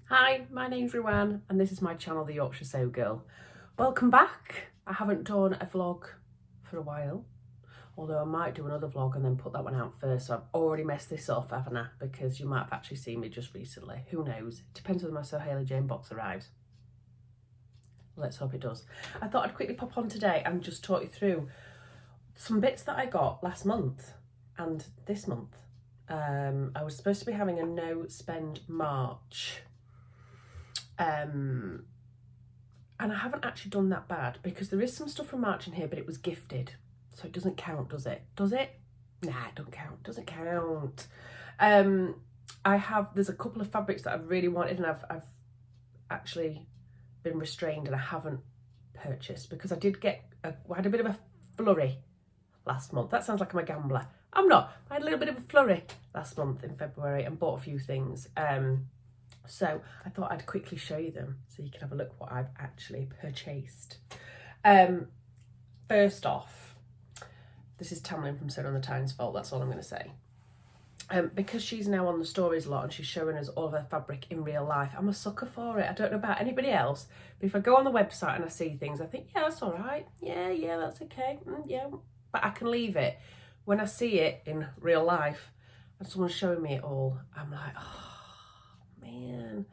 Hi, my name's Ruan and this is my channel, The Yorkshire Sew Girl. Welcome back. I haven't done a vlog for a while, although I might do another vlog and then put that one out first. So I've already messed this up, haven't I? Because you might have actually seen me just recently. Who knows? It depends when my So Haley Jane box arrives. Let's hope it does. I thought I'd quickly pop on today and just talk you through some bits that I got last month and this month. I was supposed to be having a no spend March. And I haven't actually done that bad because there is some stuff from March in here, but it was gifted. So it doesn't count, does it? Does it? Nah, it don't count. Doesn't count. There's a couple of fabrics that I've really wanted and I've actually been restrained and I haven't purchased because I had a bit of a flurry last month. That sounds like I'm a gambler. I'm not. I had a little bit of a flurry last month in February and bought a few things. So I thought I'd quickly show you them so you can have a look what I've actually purchased. First off, this is Tamlin from Sewing on the Tyne's Fault, that's all I'm going to say. Because she's now on the stories a lot and she's showing us all of her fabric in real life, I'm a sucker for it. I don't know about anybody else, but if I go on the website and I see things, I think, yeah, that's all right. Yeah, that's okay. Yeah, but I can leave it. When I see it in real life and someone's showing me it all, I'm like, oh, man.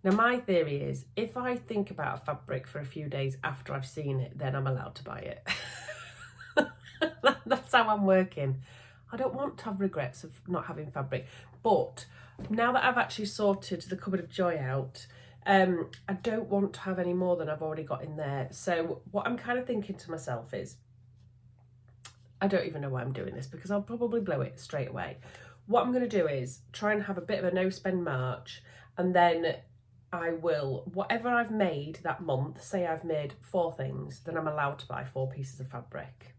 Now my theory is if I think about a fabric for a few days after I've seen it, then I'm allowed to buy it. That's how I'm working. I don't want to have regrets of not having fabric, but now that I've actually sorted the cupboard of joy out, I don't want to have any more than I've already got in there. So what I'm kind of thinking to myself is, I don't even know why I'm doing this because I'll probably blow it straight away. What I'm going to do is try and have a bit of a no spend March, and then I will, whatever I've made that month, say I've made 4 things, then I'm allowed to buy 4 pieces of fabric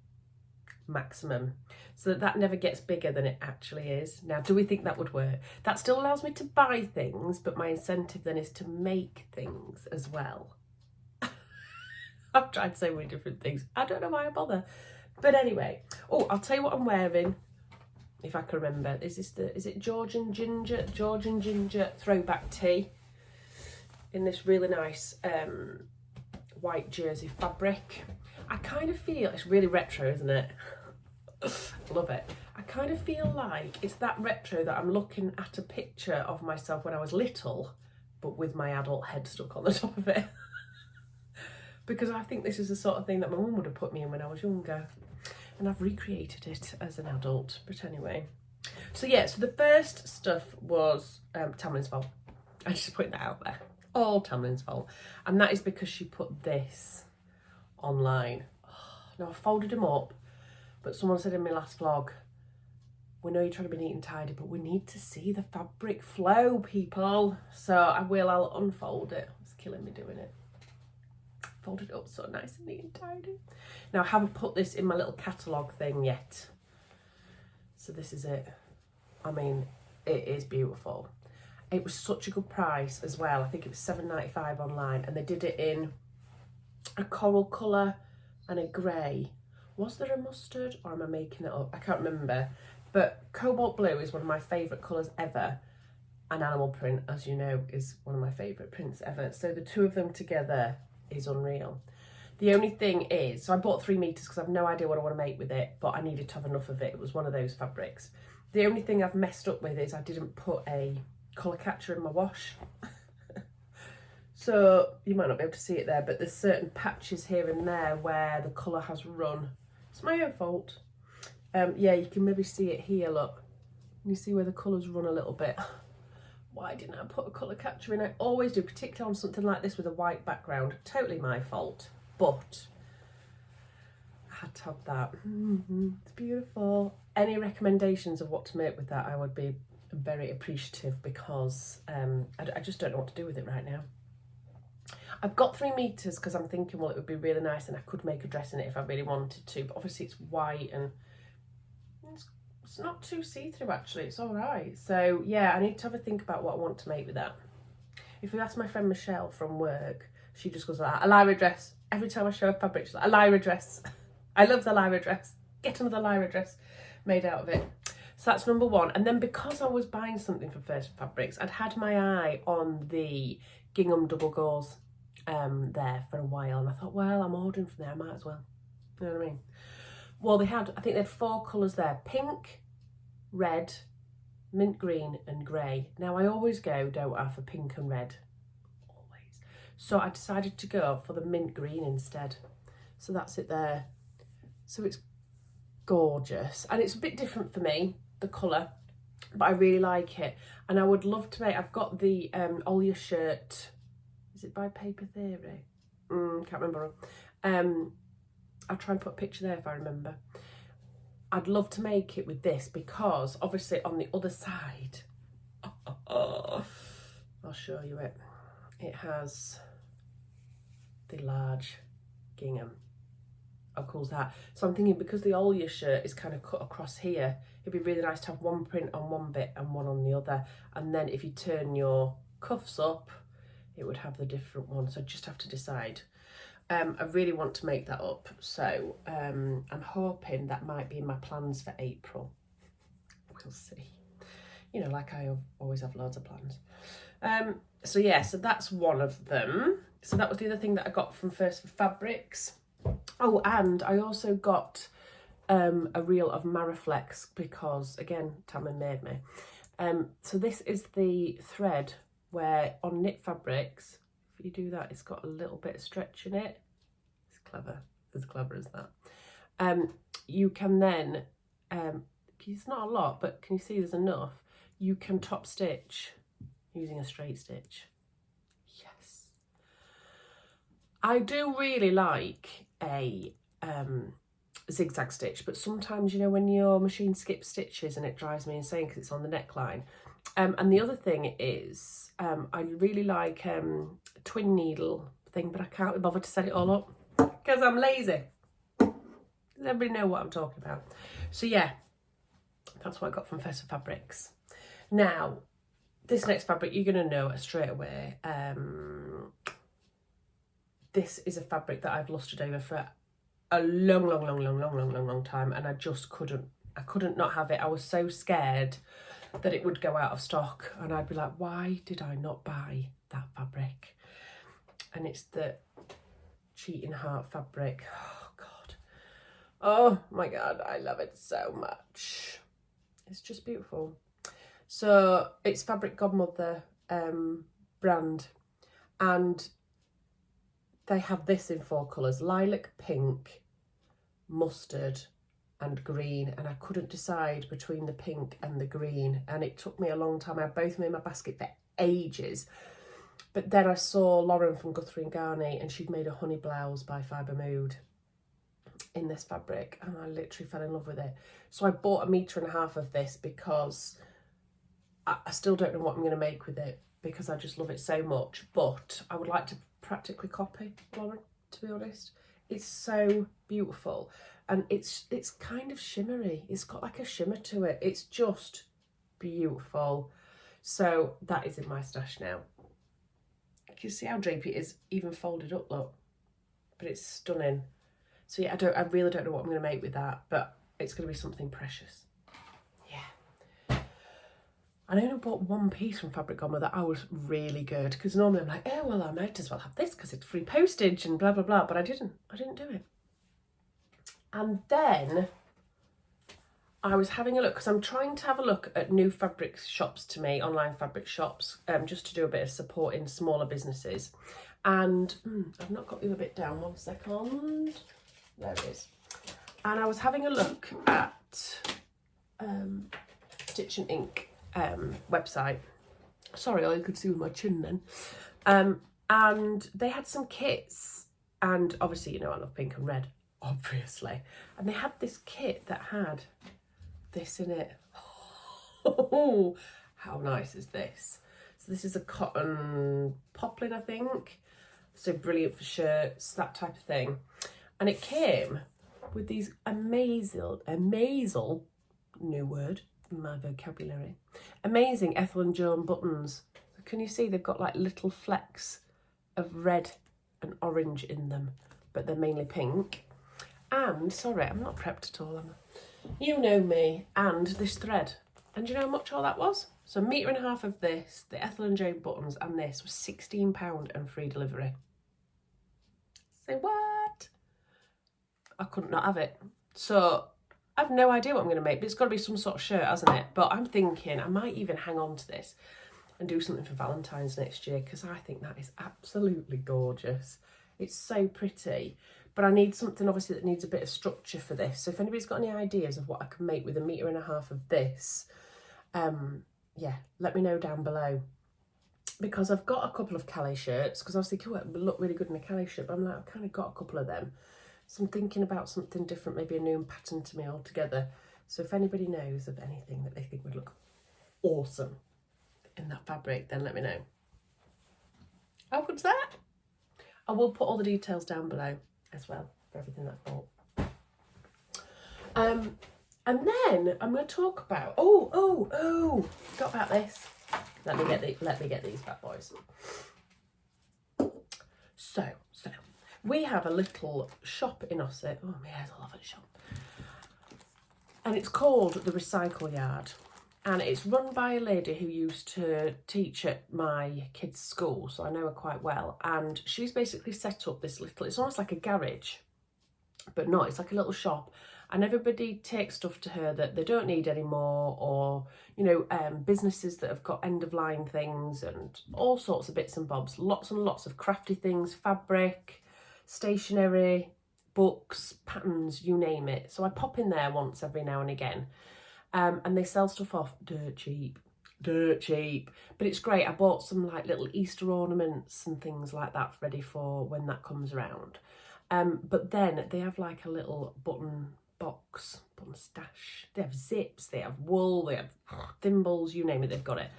maximum, so that never gets bigger than it actually is. Now, do we think that would work? That still allows me to buy things, but my incentive then is to make things as well. I've tried so many different things. I don't know why I bother. But anyway, I'll tell you what I'm wearing, if I can remember. Is it Georgian Ginger throwback tee in this really nice white jersey fabric. I kind of feel, it's really retro, isn't it? Love it. I kind of feel like it's that retro that I'm looking at a picture of myself when I was little, but with my adult head stuck on the top of it. Because I think this is the sort of thing that my mum would have put me in when I was younger. And I've recreated it as an adult. But anyway. So yeah, so the first stuff was Tamlin's fault. I'm just putting that out there. All Tamlin's fault. And that is because she put this online. Now I folded them up, but someone said in my last vlog, we know you're trying to be neat and tidy, but we need to see the fabric flow, people. So I'll unfold it. It's killing me doing it. Folded it up so nice and neat and tidy. Now I haven't put this in my little catalogue thing yet. So this is it. I mean, it is beautiful. It was such a good price as well. I think it was £7.95 online, and they did it in a coral colour and a grey. Was there a mustard, or am I making it up? I can't remember. But cobalt blue is one of my favourite colours ever. And animal print, as you know, is one of my favourite prints ever. So the two of them together is unreal. The only thing is, so I bought 3 meters because I've no idea what I want to make with it, but I needed to have enough of it. It was one of those fabrics. The only thing I've messed up with is I didn't put a colour catcher in my wash. So you might not be able to see it there, but there's certain patches here and there where the colour has run. It's my own fault. Yeah, you can maybe see it here, look. You see where the colour's run a little bit. Why didn't I put a colour catcher in? I always do, particularly on something like this with a white background. Totally my fault, but I had to have that. It's beautiful. Any recommendations of what to make with that, I would be very appreciative, because I just don't know what to do with it right now. I've got 3 meters because I'm thinking, well, it would be really nice and I could make a dress in it if I really wanted to, but obviously it's white and it's not too see-through actually, it's all right. So yeah, I need to have a think about what I want to make with that. If you ask my friend Michelle from work, she just goes like, a Lyra dress. Every time I show a fabric, she's like, a Lyra dress. I love the Lyra dress. Get another Lyra dress made out of it. So that's number one. And then because I was buying something for First Fabrics, I'd had my eye on the Gingham double gauze there for a while. And I thought, well, I'm ordering from there, I might as well. You know what I mean? Well, I think they had 4 colours there. Pink, red, mint green and grey. Now, I always go, don't I, for pink and red. Always. So I decided to go for the mint green instead. So that's it there. So it's gorgeous. And it's a bit different for me, the colour, but I really like it. And I would love to make, I've got the Olya shirt. Is it by Paper Theory? Can't remember. I'll try and put a picture there if I remember. I'd love to make it with this because obviously on the other side, I'll show you it. It has the large gingham. How cool is that? So I'm thinking because the Olya shirt is kind of cut across here, it'd be really nice to have one print on one bit and one on the other. And then if you turn your cuffs up, it would have the different one. So I just have to decide. I really want to make that up. So I'm hoping that might be in my plans for April. We'll see. You know, like I always have loads of plans. So yeah, so that's one of them. So that was the other thing that I got from First Fabrics. Oh, and I also got a reel of Mariflex because, again, Tammin made me. So this is the thread where on knit fabrics, if you do that, it's got a little bit of stretch in it. It's clever, as clever as that. You can then, it's not a lot, but can you see there's enough? You can top stitch using a straight stitch. Yes. I do really like a zigzag stitch, but sometimes, you know, when your machine skips stitches and it drives me insane because it's on the neckline. And the other thing is, I really like a twin needle thing, but I can't be bothered to set it all up because I'm lazy. Does everybody know what I'm talking about? So yeah, that's what I got from First Fabrics. Now, this next fabric, you're going to know it straight away. This is a fabric that I've lusted over for a long time, and I just couldn't not have it. I was so scared that it would go out of stock, and I'd be like, why did I not buy that fabric? And it's the Cheating Heart fabric. Oh God, oh my God, I love it so much. It's just beautiful. So it's Fabric Godmother brand, and they have this in 4 colours: lilac, pink, mustard and green. And I couldn't decide between the pink and the green, and it took me a long time. I had both of them in my basket for ages, but then I saw Lauren from Guthrie and Garney, and she'd made a honey blouse by Fibre Mood in this fabric, and I literally fell in love with it. So I bought 1.5 meters of this because I still don't know what I'm going to make with it, because I just love it so much. But I would like to practically copy Lauren, to be honest. It's so beautiful, and it's kind of shimmery. It's got like a shimmer to it. It's just beautiful. So that is in my stash now. You can see how drapey it is, even folded up, look. But it's stunning. So yeah, I really don't know what I'm going to make with that, but it's going to be something precious. Yeah. And I only bought 1 piece from Fabric Godmother. I was really good, because normally I'm like, oh, well, I might as well have this because it's free postage and blah, blah, blah. But I didn't do it. And then I was having a look, because I'm trying to have a look at new fabric shops to me, online fabric shops, just to do a bit of support in smaller businesses. And I've not got the other bit down, 1 second. There it is. And I was having a look at Stitch and Ink website. Sorry, all you could see was my chin then. And they had some kits, and obviously, you know, I love pink and red, obviously. And they had this kit that had this in it. Oh, how nice is this? So this is a cotton poplin, I think. So brilliant for shirts, that type of thing. And it came with these amazing, new word in my vocabulary, amazing Ethel and Joan buttons. So can you see they've got like little flecks of red and orange in them, but they're mainly pink. And sorry, I'm not prepped at all, am I? You know me. And this thread, And do you know how much all that was? So a metre and a half of this, the Ethel and Jane buttons, and this was £16 and free delivery. Say what? I couldn't not have it. So I've no idea what I'm going to make, but it's got to be some sort of shirt, hasn't it? But I'm thinking I might even hang on to this and do something for Valentine's next year, because I think that is absolutely gorgeous. It's so pretty. But I need something, obviously, that needs a bit of structure for this. So if anybody's got any ideas of what I can make with a metre and a half of this, yeah, let me know down below. Because I've got a couple of Calais shirts, because I was thinking, oh, it would look really good in a Calais shirt, but I'm like, I've kind of got a couple of them. So I'm thinking about something different, maybe a new pattern to me altogether. So if anybody knows of anything that they think would look awesome in that fabric, then let me know. How good's that? I will put all the details down below as well for everything that I bought. And then I'm going to talk about, forgot about this. Let me get these bad boys. So we have a little shop in Ossett. Oh, my hair's all over the shop. And it's called the Recycle Yard. And it's run by a lady who used to teach at my kids' school, so I know her quite well. And she's basically set up this little, it's almost like a garage, but not, it's like a little shop. And everybody takes stuff to her that they don't need anymore, or, you know, businesses that have got end-of-line things and all sorts of bits and bobs. Lots and lots of crafty things, fabric, stationery, books, patterns, you name it. So I pop in there once every now and again. And they sell stuff off dirt cheap, but it's great. I bought some like little Easter ornaments and things like that ready for when that comes around. But then they have like a little button box, button stash. They have zips, they have wool, they have thimbles, you name it, they've got it.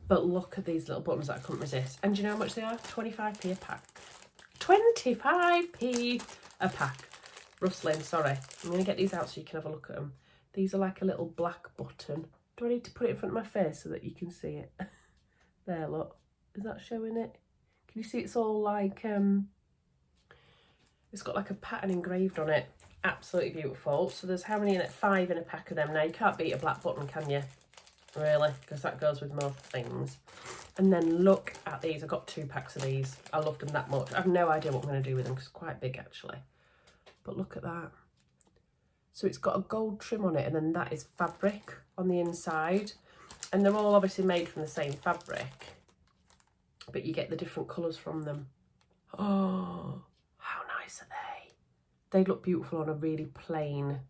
But look at these little buttons that I couldn't resist. And do you know how much they are? 25p a pack. 25p a pack. Rustling, sorry. I'm going to get these out so you can have a look at them. These are like a little black button. Do I need to put it in front of my face so that you can see it? There, look. Is that showing it? Can you see it's all like, it's got like a pattern engraved on it. Absolutely beautiful. So there's how many in it? 5 in a pack of them. Now, you can't beat a black button, can you? Really? Because that goes with most things. And then look at these. I've got 2 packs of these. I loved them that much. I have no idea what I'm going to do with them because it's quite big, actually. But look at that. So it's got a gold trim on it, and then that is fabric on the inside. And they're all obviously made from the same fabric, but you get the different colours from them. Oh, how nice are they? They'd look beautiful on a really plain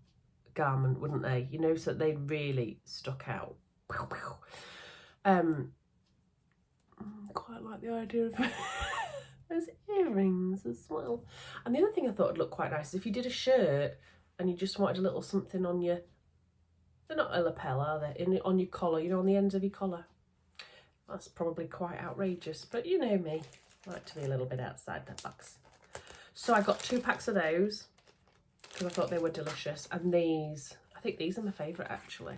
garment, wouldn't they? You know, so they really stuck out. Quite like the idea of those earrings as well. And the other thing I thought would look quite nice is if you did a shirt and you just wanted a little something on your, they're not a lapel, are they? On your collar, you know, on the ends of your collar. That's probably quite outrageous, but you know me, I like to be a little bit outside the box. So I got 2 packs of those because I thought they were delicious. And these, I think these are my favourite actually.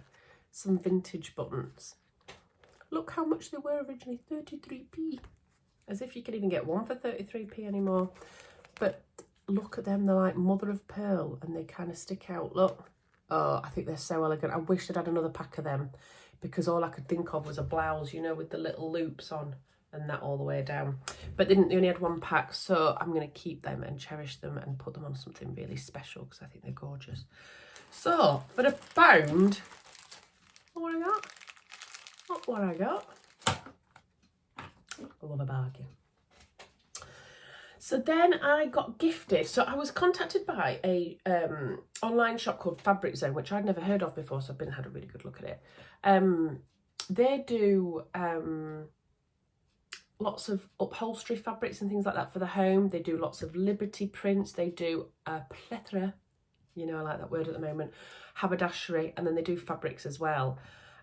Some vintage buttons. Look how much they were originally, 33p. As if you could even get one for 33p anymore. But look at them, they're like mother of pearl and they kind of stick out. Look, oh, I think they're so elegant. I wish I'd had another pack of them because all I could think of was a blouse, you know, with the little loops on and that all the way down. But they only had 1 pack, so I'm going to keep them and cherish them and put them on something really special because I think they're gorgeous. So for £1, what I got? Look what I got. I love a bargain. So then I got gifted. So I was contacted by a online shop called Fabric Zone, which I'd never heard of before, so I've been had a really good look at it. They do lots of upholstery fabrics and things like that for the home. They do lots of Liberty prints. They do a plethora, you know, I like that word at the moment, haberdashery, and then they do fabrics as well.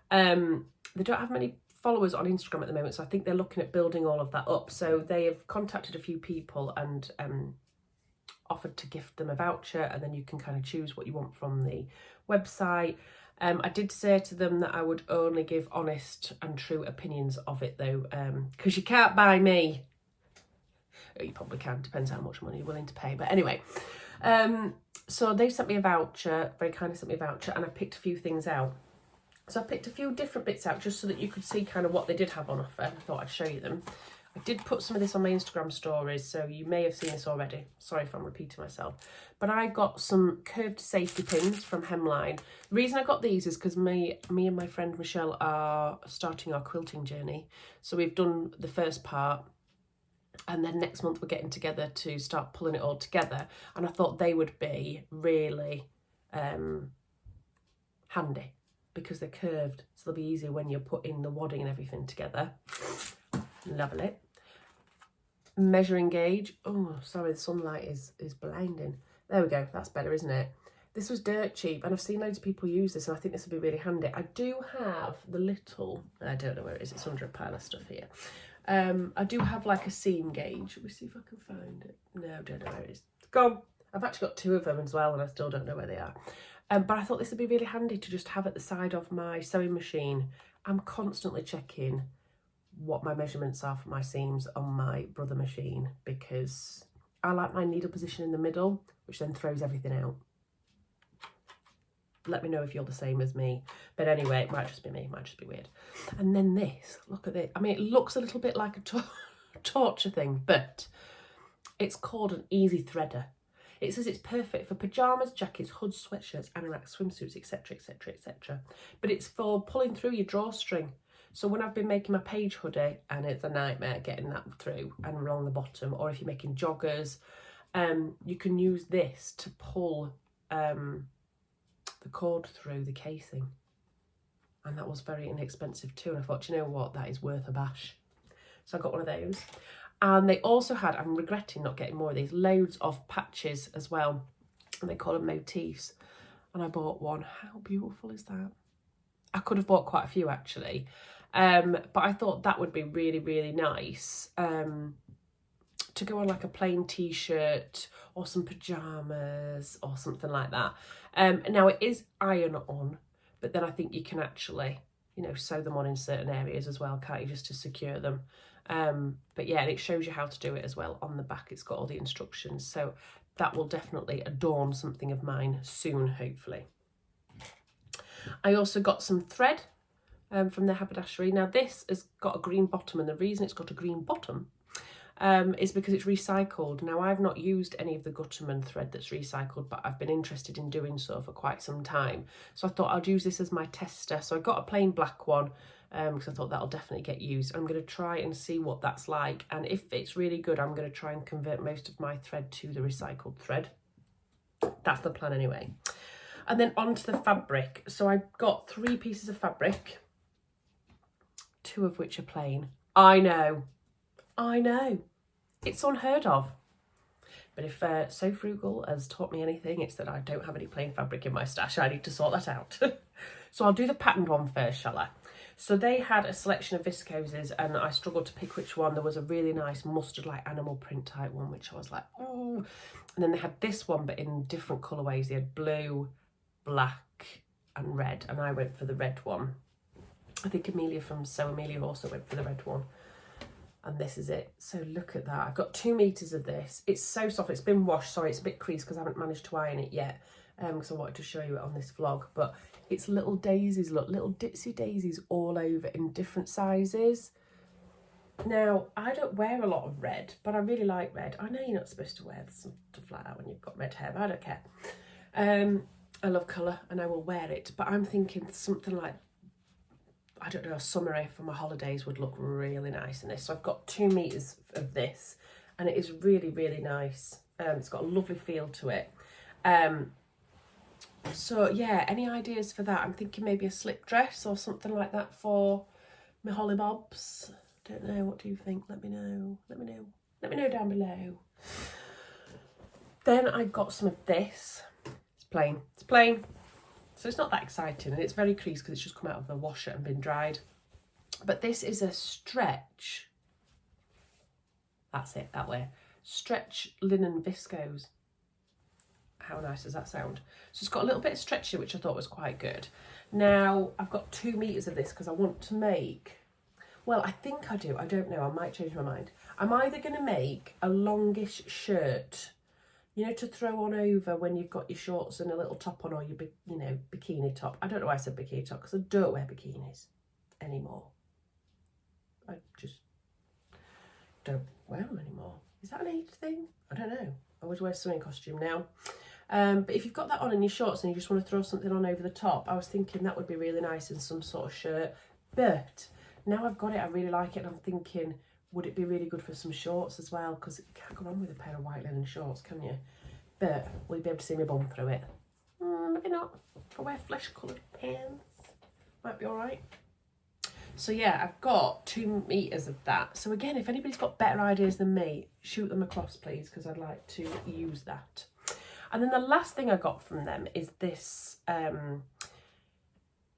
They don't have many followers on Instagram at the moment, so I think they're looking at building all of that up. So they have contacted a few people and offered to gift them a voucher, and then you can kind of choose what you want from the website. I did say to them that I would only give honest and true opinions of it though, because you can't buy me. You probably can, depends how much money you're willing to pay, but anyway. So they sent me a voucher, very kindly sent me a voucher, and I picked a few things out. So I picked a few different bits out just so that you could see kind of what they did have on offer. I thought I'd show you them. I did put some of this on my Instagram stories, so you may have seen this already. Sorry if I'm repeating myself. But I got some curved safety pins from Hemline. The reason I got these is because me and my friend Michelle are starting our quilting journey. So we've done the first part, and then next month we're getting together to start pulling it all together. And I thought they would be really handy because they're curved, so they'll be easier when you're putting the wadding and everything together. Lovely. Measuring gauge. Oh, sorry, the sunlight is blinding. There we go, that's better, isn't it? This was dirt cheap, and I've seen loads of people use this, and I think this would be really handy. I do have the little, I don't know where it is, it's under a pile of stuff here. I do have like a seam gauge. Let me see if I can find it. No, don't know where it is. It's gone. I've actually got two of them as well, and I still don't know where they are. But I thought this would be really handy to just have at the side of my sewing machine. I'm constantly checking what my measurements are for my seams on my Brother machine, because I like my needle position in the middle, which then throws everything out. Let me know if you're the same as me. But anyway, it might just be me, it might just be weird. And then this, look at it. I mean, it looks a little bit like a torture thing, but it's called an easy threader. It says it's perfect for pyjamas, jackets, hoods, sweatshirts, anorak swimsuits, etc, etc, etc. But it's for pulling through your drawstring. So when I've been making my page hoodie, and it's a nightmare getting that through and along the bottom, or if you're making joggers, you can use this to pull the cord through the casing. And that was very inexpensive too. And I thought, you know what, that is worth a bash. So I got one of those. And they also had, I'm regretting not getting more of these, loads of patches as well. And they call them motifs. And I bought one. How beautiful is that? I could have bought quite a few actually. But I thought that would be really, really nice to go on like a plain t-shirt or some pyjamas or something like that. Now it is iron on, but then I think you can actually, you know, sew them on in certain areas as well, can't you, just to secure them. But yeah, and it shows you how to do it as well. On the back it's got all the instructions, so that will definitely adorn something of mine soon, hopefully. I also got some thread from the haberdashery. Now this has got a green bottom, and the reason it's got a green bottom is because it's recycled. Now I've not used any of the Gutterman thread that's recycled, but I've been interested in doing so for quite some time. So I thought I'd use this as my tester. So I got a plain black one because I thought that'll definitely get used. I'm going to try and see what that's like, and if it's really good, I'm going to try and convert most of my thread to the recycled thread. That's the plan anyway. And then onto the fabric. So I got 3 pieces of fabric, 2 of which are plain. I know, it's unheard of. But if So Frugal has taught me anything, it's that I don't have any plain fabric in my stash. I need to sort that out. So I'll do the patterned one first, shall I? So they had a selection of viscoses, and I struggled to pick which one. There was a really nice mustard like animal print type one, which I was like, ooh. And then they had this one, but in different colourways. They had blue, black and red, and I went for the red one. I think Amelia from Sew Amelia also went for the red one. And this is it. So look at that. I've got 2 meters of this. It's so soft. It's been washed. Sorry, it's a bit creased because I haven't managed to iron it yet. Because I wanted to show you it on this vlog. But it's little daisies, look, little ditsy daisies all over in different sizes. Now, I don't wear a lot of red, but I really like red. I know you're not supposed to wear stuff like that when you've got red hair, but I don't care. I love colour and I will wear it. But I'm thinking something like, I don't know, a summery for my holidays would look really nice in this. So I've got 2 meters of this, and it is really, really nice. It's got a lovely feel to it. So yeah, any ideas for that? I'm thinking maybe a slip dress or something like that for my holly bobs. Don't know, what do you think? Let me know. Let me know down below. Then I got some of this. It's plain. So it's not that exciting, and it's very creased because it's just come out of the washer and been dried. But this is a stretch. That's it, that way. Stretch linen viscose. How nice does that sound? So it's got a little bit of stretch here, which I thought was quite good. Now, I've got 2 meters of this because I want to make, well, I think I do. I don't know. I might change my mind. I'm either going to make a longish shirt you know, to throw on over when you've got your shorts and a little top on, or your, you know, bikini top. I don't know why I said bikini top, because I don't wear bikinis anymore. I just don't wear them anymore. Is that an age thing? I don't know. I always wear a swimming costume now. But if you've got that on in your shorts and you just want to throw something on over the top, I was thinking that would be really nice in some sort of shirt. But now I've got it, I really like it, and I'm thinking, would it be really good for some shorts as well? Because you can't go wrong with a pair of white linen shorts, can you? But will you be able to see my bum through it? Maybe not. If I wear flesh coloured pants, might be all right. So yeah, I've got 2 meters of that. So again, if anybody's got better ideas than me, shoot them across, please, because I'd like to use that. And then the last thing I got from them is this,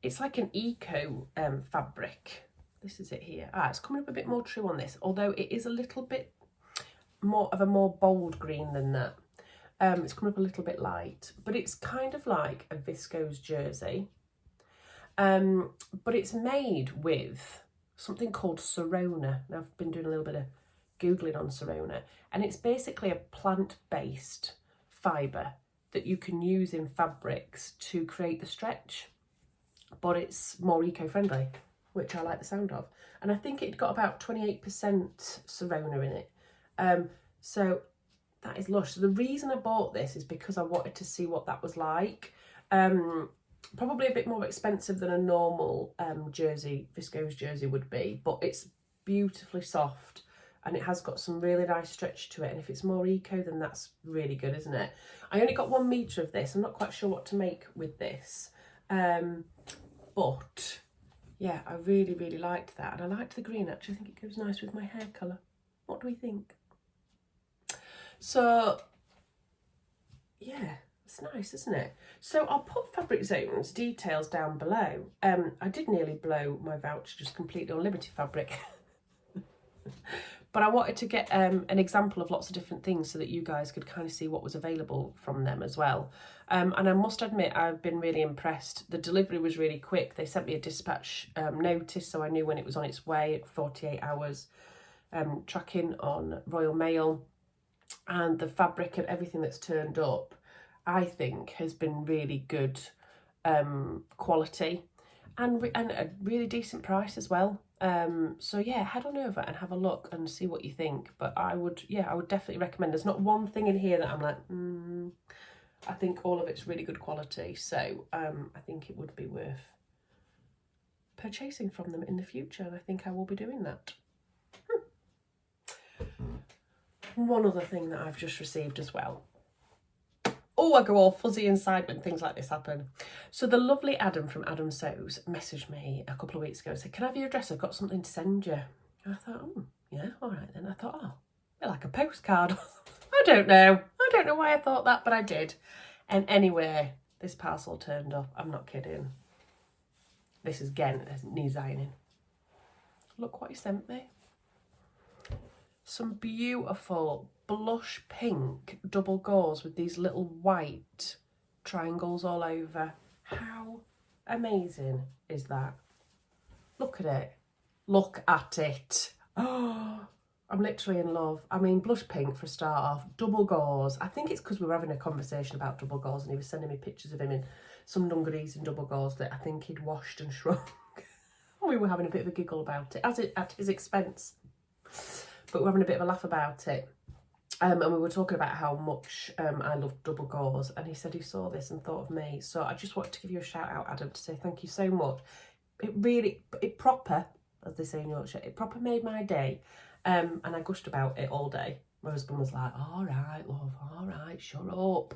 it's like an eco fabric. This is it here. It's coming up a bit more true on this, although it is a little bit more of a more bold green than that. It's coming up a little bit light, but it's kind of like a viscose jersey. But it's made with something called Sorona. Now, I've been doing a little bit of Googling on Sorona, and it's basically a plant-based fibre that you can use in fabrics to create the stretch, but it's more eco-friendly, which I like the sound of. And I think it got about 28% Sorona in it. So that is lush. So the reason I bought this is because I wanted to see what that was like. Probably a bit more expensive than a normal jersey, viscose jersey would be, but it's beautifully soft and it has got some really nice stretch to it. And if it's more eco, then that's really good, isn't it? I only got 1 metre of this. I'm not quite sure what to make with this. But yeah, I really, really liked that. And I liked the green, actually. I think it goes nice with my hair colour. What do we think? So yeah, it's nice, isn't it? So I'll put Fabric Zone's details down below. I did nearly blow my voucher just completely on Liberty Fabric. But I wanted to get an example of lots of different things so that you guys could kind of see what was available from them as well. And I must admit, I've been really impressed. The delivery was really quick. They sent me a dispatch notice, so I knew when it was on its way at 48 hours. Tracking on Royal Mail, and the fabric and everything that's turned up, I think, has been really good quality and a really decent price as well. So yeah, head on over and have a look and see what you think. But I would definitely recommend. There's not one thing in here that I'm like, I think all of it's really good quality. So I think it would be worth purchasing from them in the future, and I think I will be doing that. One other thing that I've just received as well. Oh, I go all fuzzy inside when things like this happen. So the lovely Adam from Adam Sews messaged me a couple of weeks ago and said, can I have your address? I've got something to send you. And I thought, oh, yeah, all right then. I thought, oh, they're like a postcard. I don't know why I thought that, but I did. And anyway, this parcel turned up. I'm not kidding. This is Ghent, needs ironing. Look what he sent me. Some beautiful blush pink double gauze with these little white triangles all over. How amazing is that? Look at it. Look at it. Oh, I'm literally in love. I mean, blush pink for a start off, double gauze. I think it's because we were having a conversation about double gauze and he was sending me pictures of him in some dungarees in double gauze that I think he'd washed and shrunk. We were having a bit of a giggle about it, at his expense. But we're having a bit of a laugh about it. And we were talking about how much I love double gauze. And he said he saw this and thought of me. So I just wanted to give you a shout out, Adam, to say thank you so much. It proper, as they say in Yorkshire, it proper made my day. And I gushed about it all day. My husband was like, all right, love, all right, shut up.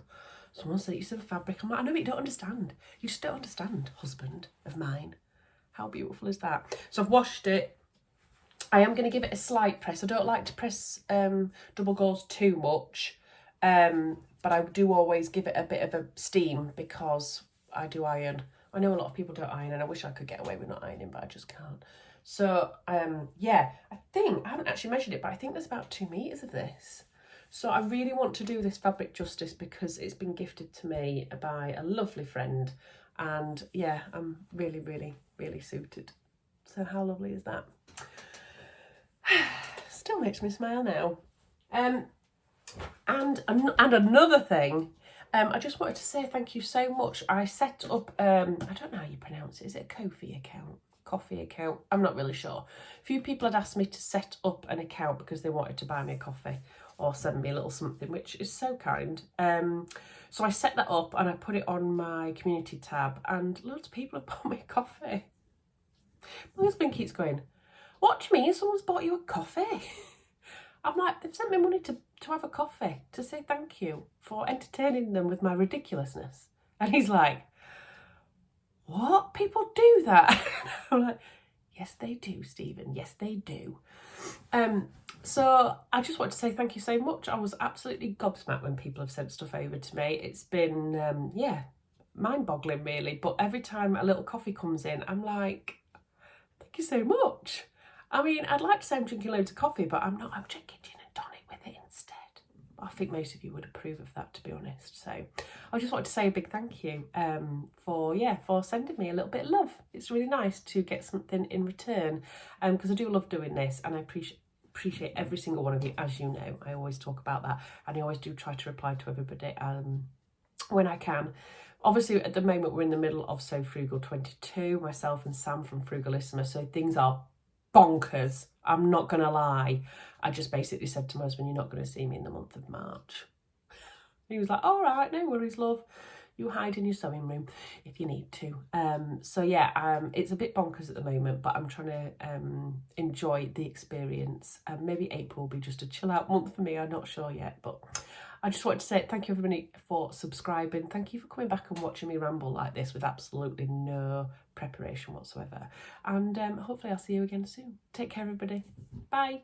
Someone said you said fabric. I'm like, I know, but you don't understand. You just don't understand, husband of mine. How beautiful is that? So I've washed it. I am going to give it a slight press. I don't like to press double gauze too much, but I do always give it a bit of a steam because I do iron. I know a lot of people don't iron, and I wish I could get away with not ironing, but I just can't. So, yeah, I haven't actually measured it, but I think there's about 2 meters of this. So I really want to do this fabric justice because it's been gifted to me by a lovely friend. And yeah, I'm really, really, really suited. So how lovely is that? Still makes me smile now. And another thing, I just wanted to say thank you so much. I set up, I don't know how you pronounce it. Is it a Ko-fi account? Coffee account? I'm not really sure. A few people had asked me to set up an account because they wanted to buy me a coffee or send me a little something, which is so kind. So I set that up and I put it on my community tab, and loads of people have bought me a coffee. My husband keeps going, "What do you mean someone's bought you a coffee?" I'm like, they've sent me money to have a coffee, to say thank you for entertaining them with my ridiculousness. And he's like, "What? People do that?" I'm like, "Yes, they do, Stephen. Yes, they do." So I just want to say thank you so much. I was absolutely gobsmacked when people have sent stuff over to me. It's been, yeah, mind-boggling really. But every time a little coffee comes in, I'm like, thank you so much. I mean, I'd like to say I'm drinking loads of coffee, but I'm not. I'm drinking gin and tonic with it instead. I think most of you would approve of that, to be honest. So I just want to say a big thank you for sending me a little bit of love. It's really nice to get something in return, because I do love doing this, and I appreciate every single one of you. As you know, I always talk about that, and I always do try to reply to everybody when I can. Obviously, at the moment, we're in the middle of So Frugal 22, myself and Sam from Frugalissima, so things are bonkers. I'm not going to lie. I just basically said to my husband, "You're not going to see me in the month of March." He was like, "All right, no worries, love. You hide in your sewing room if you need to." So yeah, it's a bit bonkers at the moment, but I'm trying to enjoy the experience. Maybe April will be just a chill out month for me. I'm not sure yet, but I just wanted to say thank you everybody for subscribing. Thank you for coming back and watching me ramble like this with absolutely no preparation whatsoever. And hopefully I'll see you again soon. Take care, everybody. Bye.